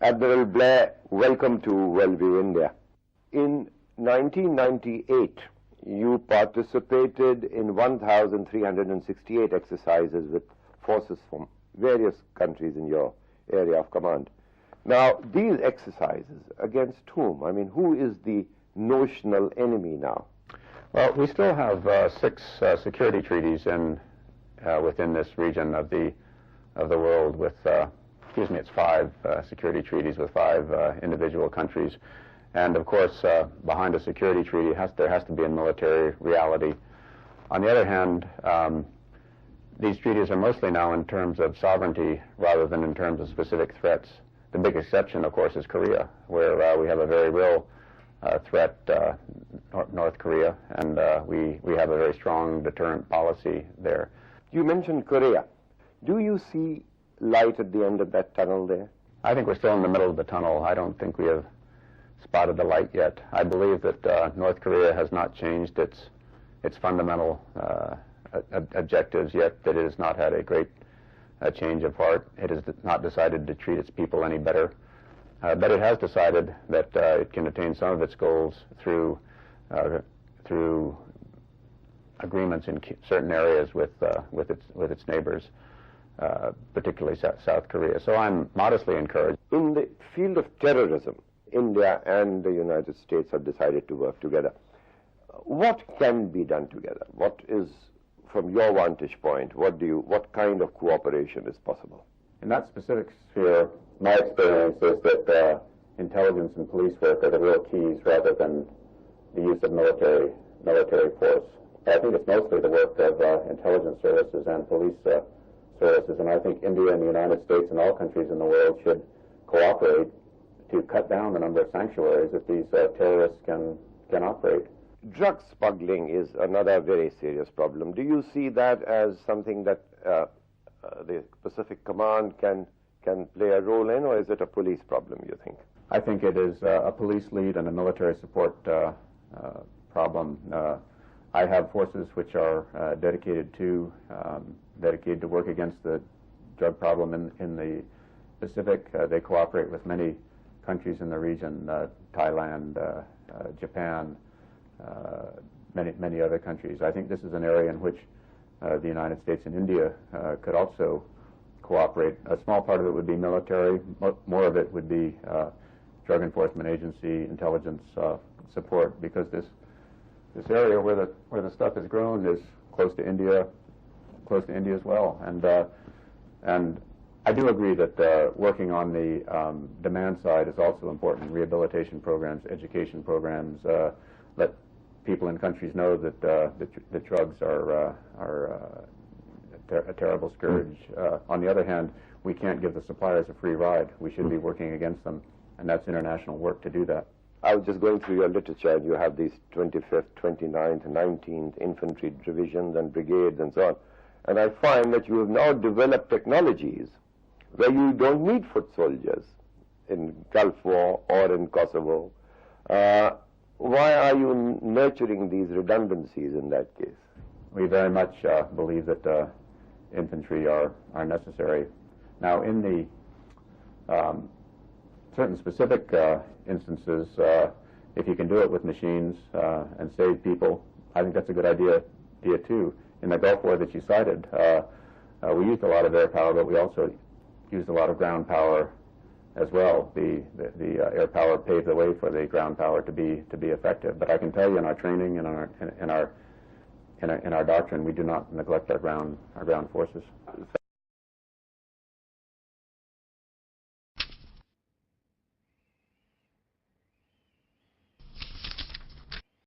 Admiral Blair, welcome to Wellview, India. In 1998, you participated in 1,368 exercises with forces from various countries in your area of command. Now, these exercises, against whom? I mean, who is the notional enemy now? Well, we still have 6 security treaties within this region of the world with, it's 5 security treaties with 5 individual countries. And of course, behind a security treaty, there has to be a military reality. On the other hand, these treaties are mostly now in terms of sovereignty rather than in terms of specific threats. The big exception, of course, is Korea, where we have a very real threat, North Korea, and we have a very strong deterrent policy there. You mentioned Korea. Do you see light at the end of that tunnel there? I think we're still in the middle of the tunnel. I don't think we have spotted the light yet. I believe that North Korea has not changed its fundamental objectives yet, that it has not had a great change of heart. It has not decided to treat its people any better. But it has decided that it can attain some of its goals through agreements in certain areas with its neighbors, particularly South Korea. So I'm modestly encouraged. In the field of terrorism, India and the United States have decided to work together. What can be done together? What is, from your vantage point, what kind of cooperation is possible? In that specific sphere, my experience is that intelligence and police work are the real keys rather than the use of military force. I think it's mostly the work of intelligence services and police services, and I think India and the United States and all countries in the world should cooperate to cut down the number of sanctuaries that these terrorists can operate. Drug smuggling is another very serious problem. Do you see that as something that the Pacific Command can play a role in, or is it a police problem, you think? I think it is a police lead and a military support problem. I have forces which are dedicated to work against the drug problem in the Pacific. They cooperate with many countries in the region, Thailand, Japan, many other countries. I think this is an area in which the United States and India could also cooperate. A small part of it would be military. More of it would be drug enforcement agency, intelligence support, because this area where the stuff is grown is close to India as well. And I do agree that working on the demand side is also important. Rehabilitation programs, education programs, let people in countries know that the drugs are a terrible scourge. On the other hand, we can't give the suppliers a free ride. We should be working against them, and that's international work to do that. I was just going through your literature, and you have these 25th, 29th, 19th infantry divisions and brigades and so on. And I find that you have now developed technologies where you don't need foot soldiers in Gulf War or in Kosovo. Why are you nurturing these redundancies in that case? We very much believe that infantry are necessary. Now, in the certain specific instances, if you can do it with machines and save people, I think that's a good idea too. In the Gulf War that you cited, we used a lot of air power, but we also used a lot of ground power as well. The air power paved the way for the ground power to be effective. But I can tell you, in our training and in our doctrine, we do not neglect our ground forces.